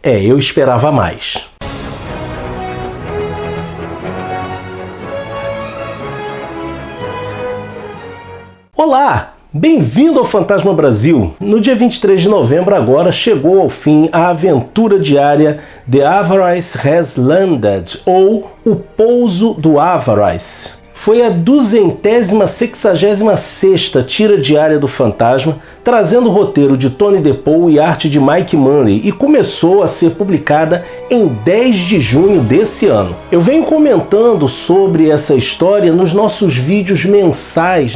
Eu esperava mais. Olá! Bem-vindo ao Fantasma Brasil! No dia 23 de novembro agora chegou ao fim a aventura diária The Avarice Has Landed, ou O Pouso do Avarice. Foi a 266ª tira diária do Fantasma, trazendo o roteiro de Tony DePaul e arte de Mike Manley, e começou a ser publicada em 10 de junho desse ano. Eu venho comentando sobre essa história nos nossos vídeos mensais,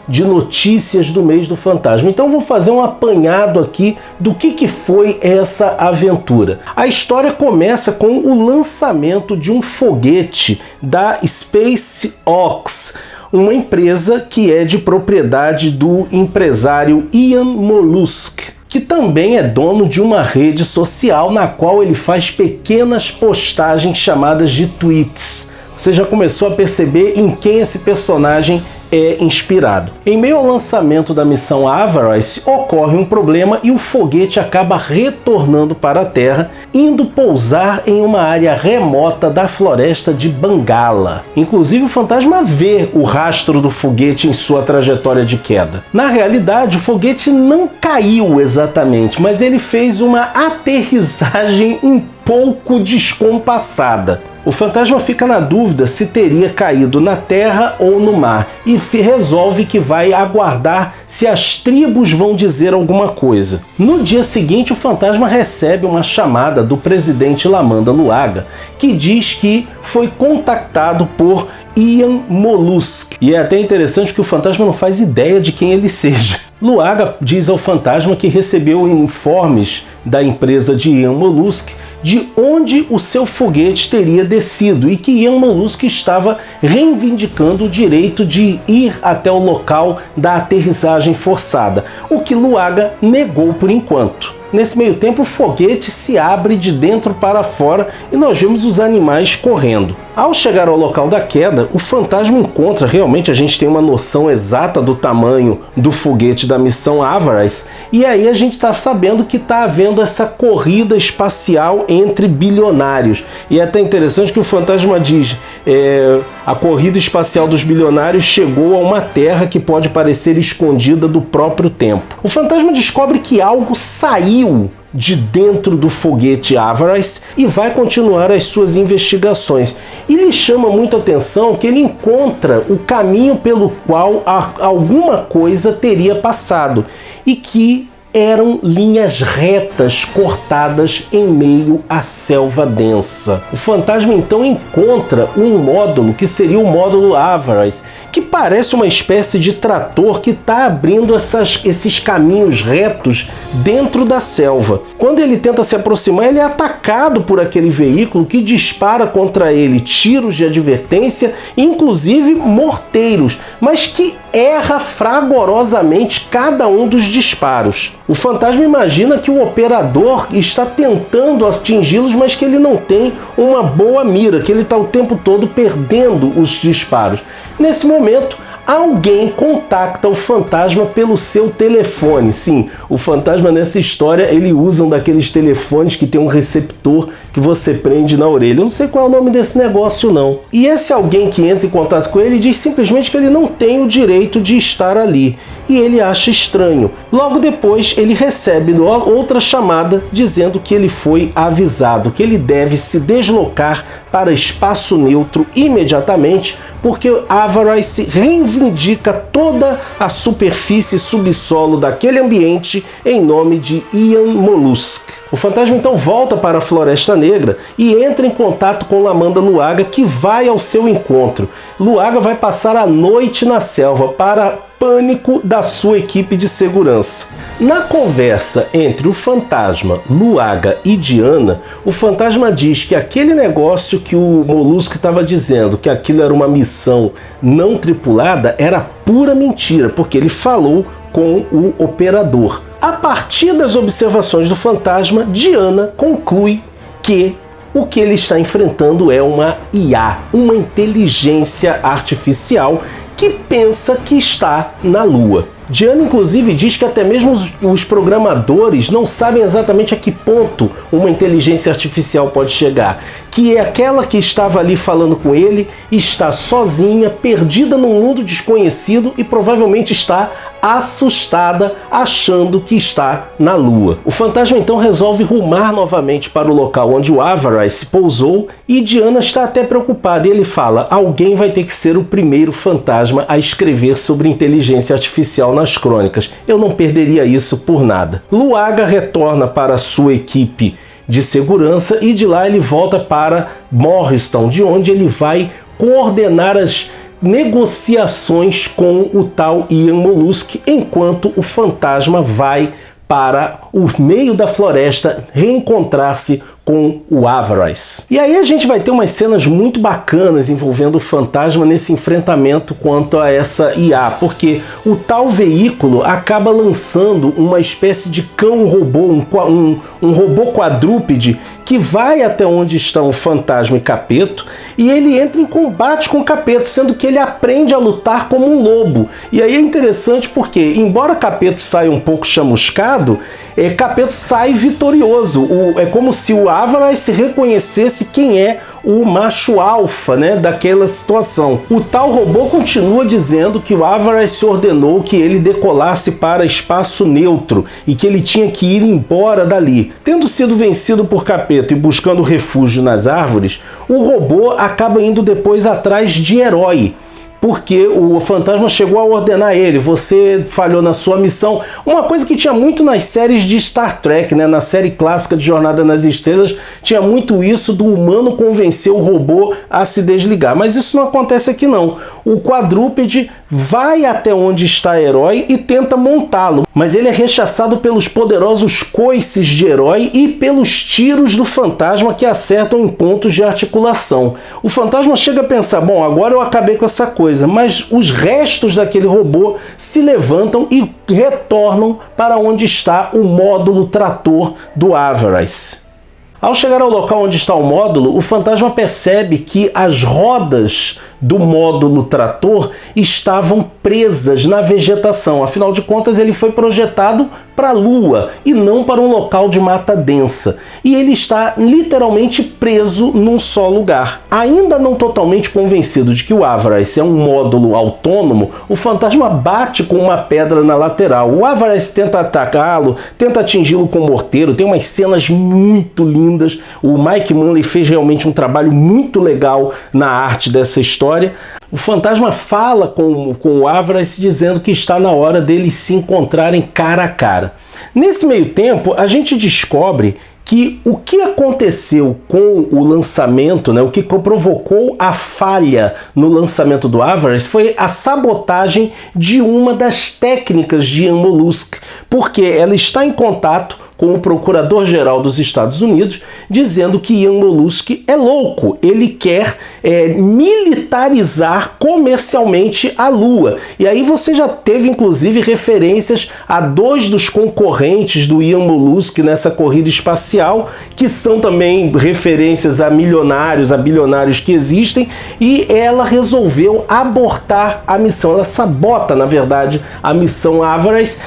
de notícias do mês do Fantasma. Então vou fazer um apanhado aqui do que foi essa aventura. A história começa com o lançamento de um foguete da SpaceX, uma empresa que é de propriedade do empresário Ian Mollusk, que também é dono de uma rede social na qual ele faz pequenas postagens chamadas de tweets. Você já começou a perceber em quem esse personagem é inspirado. Em meio ao lançamento da missão Avarice, ocorre um problema e o foguete acaba retornando para a Terra, indo pousar em uma área remota da floresta de Bangala. Inclusive o fantasma vê o rastro do foguete em sua trajetória de queda. Na realidade, o foguete não caiu exatamente, mas ele fez uma aterrissagem um pouco descompassada. O fantasma fica na dúvida se teria caído na terra ou no mar e resolve que vai aguardar se as tribos vão dizer alguma coisa. No dia seguinte, o fantasma recebe uma chamada do presidente Lamanda Luaga, que diz que foi contactado por Ian Mollusk. E é até interessante que o fantasma não faz ideia de quem ele seja. Luaga diz ao fantasma que recebeu informes da empresa de Ian Mollusk de onde o seu foguete teria descido e que Ian Mollusk estava reivindicando o direito de ir até o local da aterrissagem forçada, o que Luaga negou por enquanto. Nesse meio tempo, o foguete se abre de dentro para fora e nós vemos os animais correndo. Ao chegar ao local da queda, o fantasma encontra, realmente a gente tem uma noção exata do tamanho do foguete da missão Avarice, e aí a gente está sabendo que está havendo essa corrida espacial entre bilionários. E é até interessante que o fantasma diz, a corrida espacial dos bilionários chegou a uma terra que pode parecer escondida do próprio tempo. O fantasma descobre que algo saiu de dentro do foguete Avarice e vai continuar as suas investigações. E lhe chama muito a atenção que ele encontra o caminho pelo qual alguma coisa teria passado e que eram linhas retas cortadas em meio à selva densa. O fantasma então encontra um módulo que seria o módulo Avarice, que parece uma espécie de trator que está abrindo esses caminhos retos dentro da selva. Quando ele tenta se aproximar, ele é atacado por aquele veículo que dispara contra ele tiros de advertência, inclusive morteiros, mas que erra fragorosamente cada um dos disparos. O fantasma imagina que o operador está tentando atingi-los, mas que ele não tem uma boa mira, que ele está o tempo todo perdendo os disparos. Nesse momento, alguém contacta o fantasma pelo seu telefone. Sim, o fantasma nessa história, ele usa um daqueles telefones que tem um receptor que você prende na orelha. Eu não sei qual é o nome desse negócio não. E esse alguém que entra em contato com ele diz simplesmente que ele não tem o direito de estar ali. E ele acha estranho. Logo depois, ele recebe outra chamada dizendo que ele foi avisado, que ele deve se deslocar para espaço neutro imediatamente, porque Avarice reivindica toda a superfície subsolo daquele ambiente em nome de Ian Mollusk. O fantasma então volta para a Floresta Negra e entra em contato com Lamanda Luaga, que vai ao seu encontro. Luaga vai passar a noite na selva para pânico da sua equipe de segurança. Na conversa entre o fantasma, Luaga e Diana, o fantasma diz que aquele negócio que o Mollusk estava dizendo, que aquilo era uma missão não tripulada, era pura mentira, porque ele falou com o operador. A partir das observações do fantasma, Diana conclui que o que ele está enfrentando é uma IA, uma inteligência artificial, que pensa que está na Lua. Diana, inclusive, diz que até mesmo os programadores não sabem exatamente a que ponto uma inteligência artificial pode chegar, que é aquela que estava ali falando com ele, está sozinha, perdida num mundo desconhecido e provavelmente está assustada, achando que está na Lua. O fantasma então resolve rumar novamente para o local onde o Avarais pousou e Diana está até preocupada e ele fala: alguém vai ter que ser o primeiro fantasma a escrever sobre inteligência artificial nas crônicas. Eu não perderia isso por nada. Luaga retorna para a sua equipe de segurança e de lá ele volta para Morristown, de onde ele vai coordenar as negociações com o tal Ian Mollusk, enquanto o fantasma vai para o meio da floresta reencontrar-se com o Avarais. E aí a gente vai ter umas cenas muito bacanas envolvendo o fantasma nesse enfrentamento quanto a essa IA, porque o tal veículo acaba lançando uma espécie de cão-robô, um robô quadrúpede que vai até onde estão o fantasma e Capeto, e ele entra em combate com o Capeto, sendo que ele aprende a lutar como um lobo. E aí é interessante porque, embora Capeto saia um pouco chamuscado, Capeto sai vitorioso. É como se o Avarais se reconhecesse quem é o macho alfa, né, daquela situação. O tal robô continua dizendo que o Avarais ordenou que ele decolasse para espaço neutro e que ele tinha que ir embora dali. Tendo sido vencido por Capeto e buscando refúgio nas árvores, o robô acaba indo depois atrás de Herói, porque o fantasma chegou a ordenar ele: você falhou na sua missão. Uma coisa que tinha muito nas séries de Star Trek, né? Na série clássica de Jornada nas Estrelas, tinha muito isso do humano convencer o robô a se desligar. Mas isso não acontece aqui não. O quadrúpede vai até onde está Herói e tenta montá-lo, mas ele é rechaçado pelos poderosos coices de Herói e pelos tiros do fantasma que acertam em pontos de articulação. O fantasma chega a pensar: bom, agora eu acabei com essa coisa, mas os restos daquele robô se levantam e retornam para onde está o módulo trator do Avarais. Ao chegar ao local onde está o módulo, o fantasma percebe que as rodas do módulo trator estavam presas na vegetação. Afinal de contas, ele foi projetado para a Lua e não para um local de mata densa. E ele está literalmente preso num só lugar. Ainda não totalmente convencido de que o Avarais é um módulo autônomo, o fantasma bate com uma pedra na lateral. O Avarais tenta atacá-lo, tenta atingi-lo com um morteiro. Tem umas cenas muito lindas. O Mike Manley fez realmente um trabalho muito legal na arte dessa história. O fantasma fala com o Avarais dizendo que está na hora deles se encontrarem cara a cara. Nesse meio tempo, a gente descobre que o que aconteceu com o lançamento, né, o que provocou a falha no lançamento do Avarais foi a sabotagem de uma das técnicas de Ian Mollusk, porque ela está em contato com o Procurador-Geral dos Estados Unidos, dizendo que Ian Mollusk é louco, ele quer militarizar comercialmente a Lua. E aí você já teve, inclusive, referências a dois dos concorrentes do Ian Mollusk nessa corrida espacial, que são também referências a milionários, a bilionários que existem, e ela resolveu abortar a missão. Ela sabota, na verdade, a missão Avarais,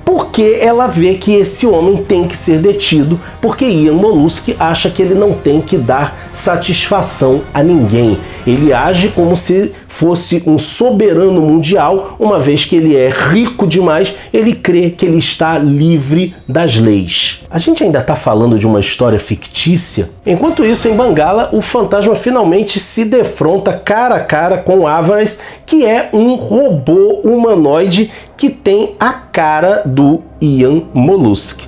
porque ela vê que esse homem tem que ser detido, porque Ian Mollusk acha que ele não tem que dar satisfação a ninguém. Ele age como se fosse um soberano mundial, uma vez que ele é rico demais, ele crê que ele está livre das leis. A gente ainda está falando de uma história fictícia? Enquanto isso, em Bangala, o fantasma finalmente se defronta cara a cara com o Avarais, que é um robô humanoide que tem a cara do Ian Mollusk.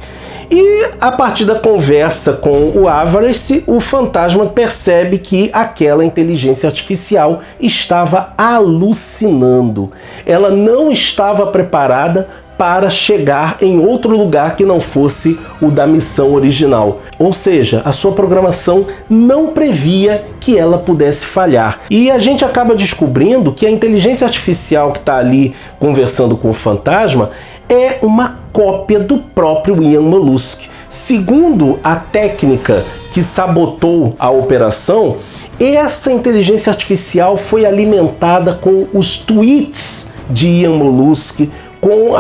E a partir da conversa com o Avarais, o fantasma percebe que aquela inteligência artificial estava alucinando. Ela não estava preparada para chegar em outro lugar que não fosse o da missão original. Ou seja, a sua programação não previa que ela pudesse falhar. E a gente acaba descobrindo que a inteligência artificial que está ali conversando com o fantasma é uma cópia do próprio Ian Mollusk. Segundo a técnica que sabotou a operação, essa inteligência artificial foi alimentada com os tweets de Ian Mollusk, com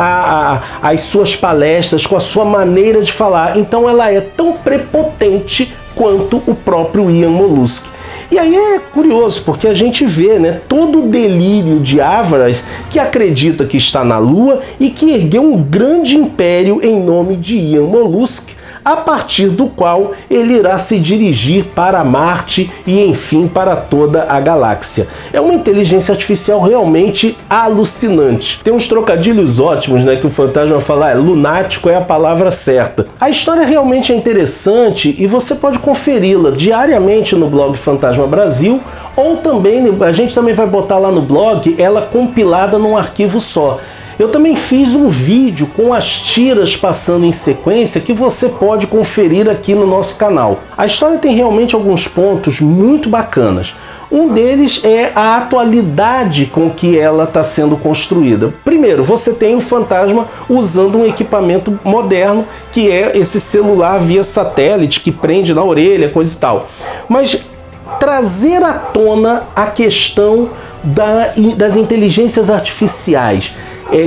as suas palestras, com a sua maneira de falar. Então ela é tão prepotente quanto o próprio Ian Mollusk. E aí é curioso, porque a gente vê, né, todo o delírio de Avaras, que acredita que está na Lua e que ergueu um grande império em nome de Ian Mollusk, a partir do qual ele irá se dirigir para Marte e, enfim, para toda a galáxia. É uma inteligência artificial realmente alucinante. Tem uns trocadilhos ótimos, né, que o Fantasma fala, lunático é a palavra certa. A história realmente é interessante e você pode conferi-la diariamente no blog Fantasma Brasil, ou também, a gente também vai botar lá no blog ela compilada num arquivo só. Eu também fiz um vídeo com as tiras passando em sequência que você pode conferir aqui no nosso canal. A história tem realmente alguns pontos muito bacanas. Um deles é a atualidade com que ela está sendo construída. Primeiro, você tem o Fantasma usando um equipamento moderno, que é esse celular via satélite que prende na orelha, coisa e tal. Mas trazer à tona a questão das inteligências artificiais,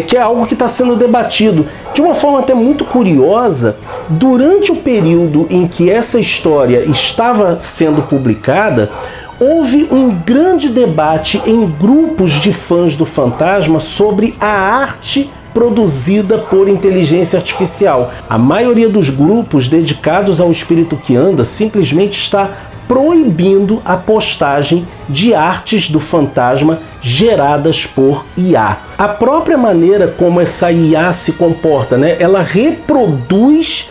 que é algo que está sendo debatido de uma forma até muito curiosa. Durante o período em que essa história estava sendo publicada, houve um grande debate em grupos de fãs do Fantasma sobre a arte produzida por inteligência artificial. A maioria dos grupos dedicados ao espírito que anda simplesmente está proibindo a postagem de artes do Fantasma geradas por IA. A própria maneira como essa IA se comporta, né? Ela reproduz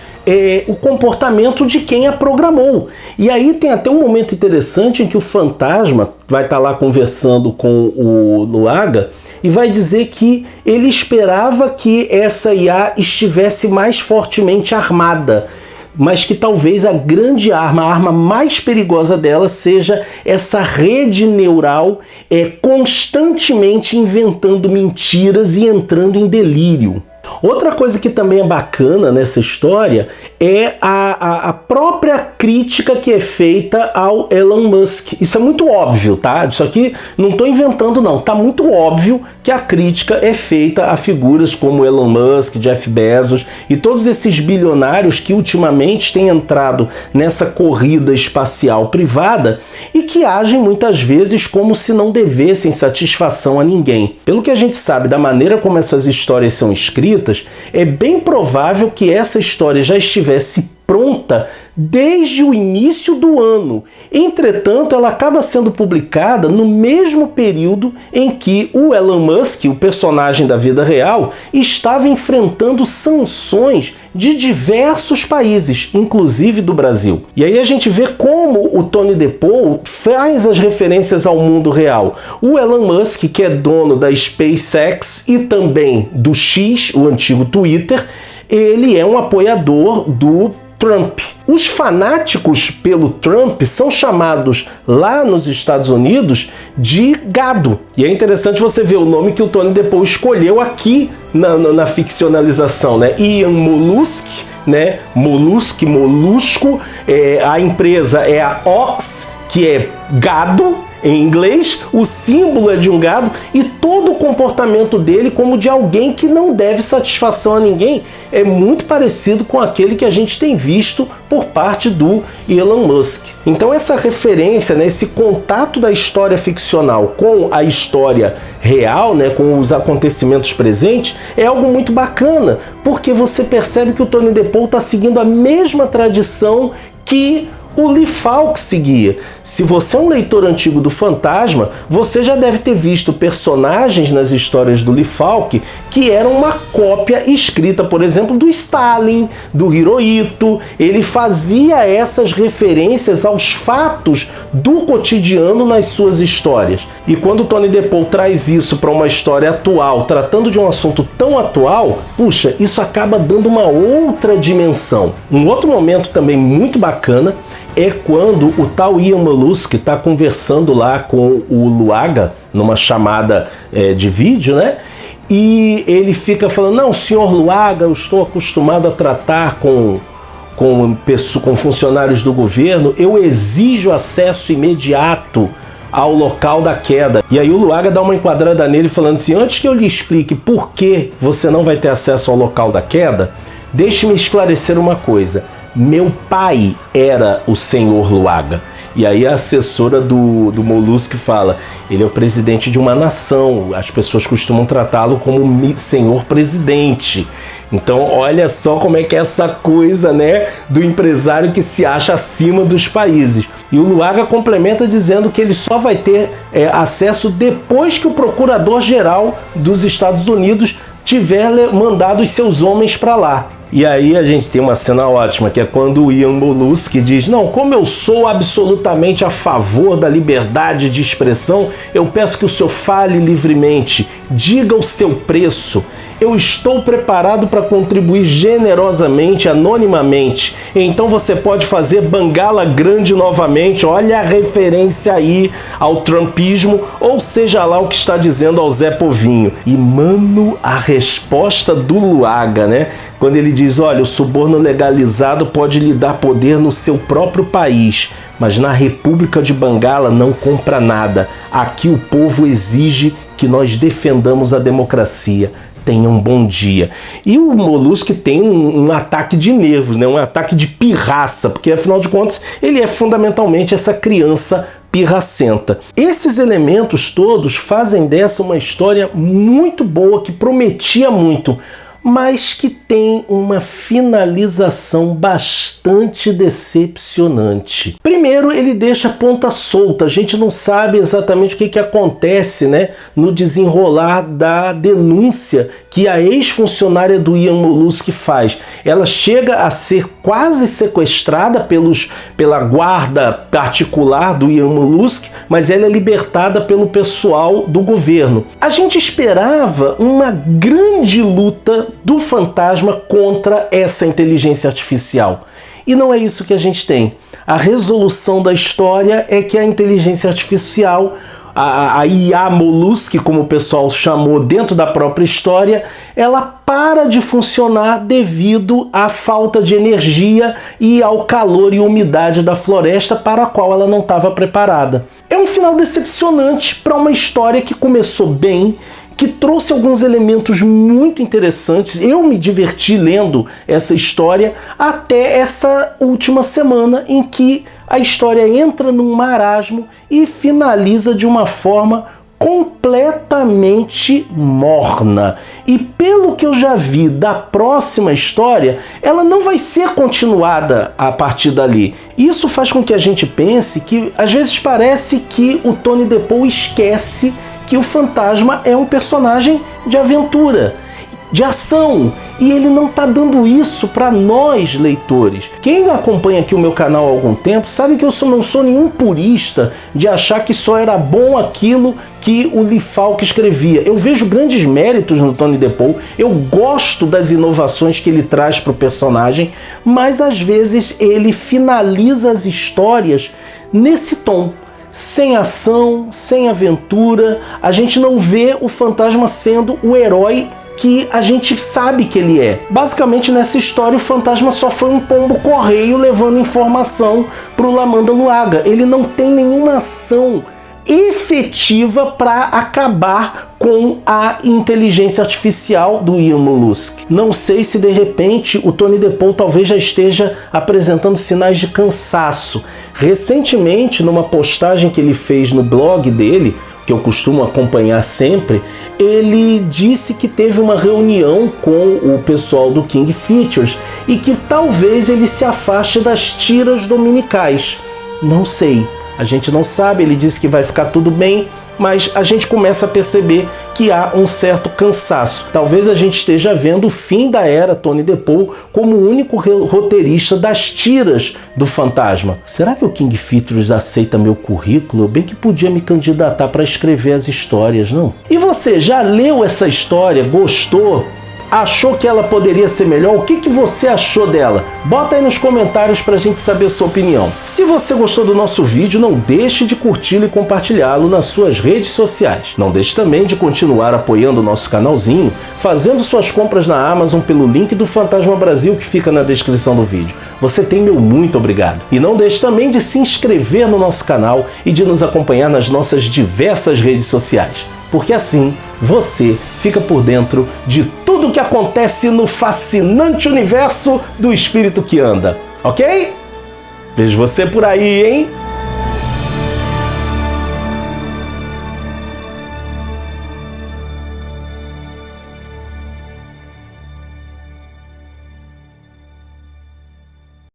o comportamento de quem a programou. E aí tem até um momento interessante em que o Fantasma vai estar lá conversando com o Luaga e vai dizer que ele esperava que essa IA estivesse mais fortemente armada, mas que talvez a grande arma, a arma mais perigosa dela, seja essa rede neural constantemente inventando mentiras e entrando em delírio. Outra coisa que também é bacana nessa história é a própria crítica que é feita ao Elon Musk. Isso é muito óbvio, tá? Isso aqui não estou inventando não, tá muito óbvio que a crítica é feita a figuras como Elon Musk, Jeff Bezos e todos esses bilionários que ultimamente têm entrado nessa corrida espacial privada e que agem muitas vezes como se não devessem satisfação a ninguém. Pelo que a gente sabe da maneira como essas histórias são escritas, é bem provável que essa história já estivesse pronta desde o início do ano. Entretanto, ela acaba sendo publicada no mesmo período em que o Elon Musk, o personagem da vida real, estava enfrentando sanções de diversos países, inclusive do Brasil. E aí a gente vê como o Tony DePaul faz as referências ao mundo real. O Elon Musk, que é dono da SpaceX e também do X, o antigo Twitter, ele é um apoiador do Trump. Os fanáticos pelo Trump são chamados lá nos Estados Unidos de gado. E é interessante você ver o nome que o Tony DePaul escolheu aqui na ficcionalização, né? Ian Mollusk, né? Molusco. A empresa é a Ox, que é gado em inglês, o símbolo é de um gado e todo o comportamento dele, como de alguém que não deve satisfação a ninguém, é muito parecido com aquele que a gente tem visto por parte do Elon Musk. Então essa referência, né, esse contato da história ficcional com a história real, né, com os acontecimentos presentes, é algo muito bacana, porque você percebe que o Tony DePaul está seguindo a mesma tradição que o Lee Falk seguia. Se você é um leitor antigo do Fantasma, você já deve ter visto personagens nas histórias do Lee Falk que eram uma cópia escrita, por exemplo, do Stalin, do Hirohito. Ele fazia essas referências aos fatos do cotidiano nas suas histórias. E quando o Tony DePaul traz isso para uma história atual, tratando de um assunto tão atual, puxa, isso acaba dando uma outra dimensão. Um outro momento também muito bacana é quando o tal Ian Mollusk está conversando lá com o Luaga, numa chamada de vídeo, né? E ele fica falando, não, senhor Luaga, eu estou acostumado a tratar com com funcionários do governo, eu exijo acesso imediato ao local da queda. E aí o Luaga dá uma enquadrada nele falando assim: antes que eu lhe explique por que você não vai ter acesso ao local da queda, deixe-me esclarecer uma coisa. Meu pai era o senhor Luaga. E aí a assessora do Molusco fala: ele é o presidente de uma nação, as pessoas costumam tratá-lo como senhor presidente. Então olha só como é que é essa coisa, né, do empresário que se acha acima dos países. E o Luaga complementa dizendo que ele só vai ter acesso depois que o procurador-geral dos Estados Unidos tiver mandado os seus homens para lá. E aí a gente tem uma cena ótima, que é quando o Ian Molusky diz: não, como eu sou absolutamente a favor da liberdade de expressão, eu peço que o senhor fale livremente, diga o seu preço. Eu estou preparado para contribuir generosamente, anonimamente. Então você pode fazer Bangala grande novamente. Olha a referência aí ao trumpismo, ou seja lá o que está dizendo ao Zé Povinho. E, mano, a resposta do Luaga, né? Quando ele diz: olha, o suborno legalizado pode lhe dar poder no seu próprio país, mas na República de Bangala não compra nada. Aqui o povo exige que nós defendamos a democracia. Tenha um bom dia. E o Molusky tem um ataque de nervos, né? Um ataque de pirraça, porque afinal de contas ele é fundamentalmente essa criança pirracenta. Esses elementos todos fazem dessa uma história muito boa, que prometia muito, mas que tem uma finalização bastante decepcionante. Primeiro, ele deixa a ponta solta, a gente não sabe exatamente o que acontece, né, no desenrolar da denúncia que a ex-funcionária do Ian Molusky faz. Ela chega a ser quase sequestrada pela guarda particular do Ian Molusky, mas ela é libertada pelo pessoal do governo. A gente esperava uma grande luta do fantasma contra essa inteligência artificial. E não é isso que a gente tem. A resolução da história é que a inteligência artificial, a IA Molusky, como o pessoal chamou dentro da própria história, ela para de funcionar devido à falta de energia e ao calor e umidade da floresta para a qual ela não estava preparada. É um final decepcionante para uma história que começou bem, que trouxe alguns elementos muito interessantes. Eu me diverti lendo essa história até essa última semana, em que a história entra num marasmo e finaliza de uma forma completamente morna. E pelo que eu já vi da próxima história, ela não vai ser continuada a partir dali. Isso faz com que a gente pense que às vezes parece que o Tony DePaul esquece que o fantasma é um personagem de aventura, de ação, e ele não está dando isso para nós, leitores. Quem acompanha aqui o meu canal há algum tempo sabe que eu não sou nenhum purista de achar que só era bom aquilo que o Lee Falk escrevia. Eu vejo grandes méritos no Tony DePaul, eu gosto das inovações que ele traz para o personagem, mas às vezes ele finaliza as histórias nesse tom. Sem ação, sem aventura, a gente não vê o fantasma sendo o herói que a gente sabe que ele é. Basicamente, nessa história, o fantasma só foi um pombo-correio levando informação para o Lamanda Luaga. Ele não tem nenhuma ação efetiva para acabar com a inteligência artificial do Ian Molusky. Não sei se de repente o Tony DePaul talvez já esteja apresentando sinais de cansaço. Recentemente, numa postagem que ele fez no blog dele, que eu costumo acompanhar sempre, ele disse que teve uma reunião com o pessoal do King Features e que talvez ele se afaste das tiras dominicais. Não sei. A gente não sabe, ele disse que vai ficar tudo bem, mas a gente começa a perceber que há um certo cansaço. Talvez a gente esteja vendo o fim da era Tony DePaul como o único roteirista das tiras do fantasma. Será que o King Features aceita meu currículo? Eu bem que podia me candidatar para escrever as histórias, não? E você já leu essa história? Gostou? Achou que ela poderia ser melhor? O que você achou dela? Bota aí nos comentários pra gente saber a sua opinião. Se você gostou do nosso vídeo, não deixe de curti-lo e compartilhá-lo nas suas redes sociais. Não deixe também de continuar apoiando o nosso canalzinho, fazendo suas compras na Amazon pelo link do Fantasma Brasil que fica na descrição do vídeo. Você tem meu muito obrigado. E não deixe também de se inscrever no nosso canal e de nos acompanhar nas nossas diversas redes sociais, porque assim você fica por dentro de tudo que acontece no fascinante universo do espírito que anda, ok? Vejo você por aí, hein?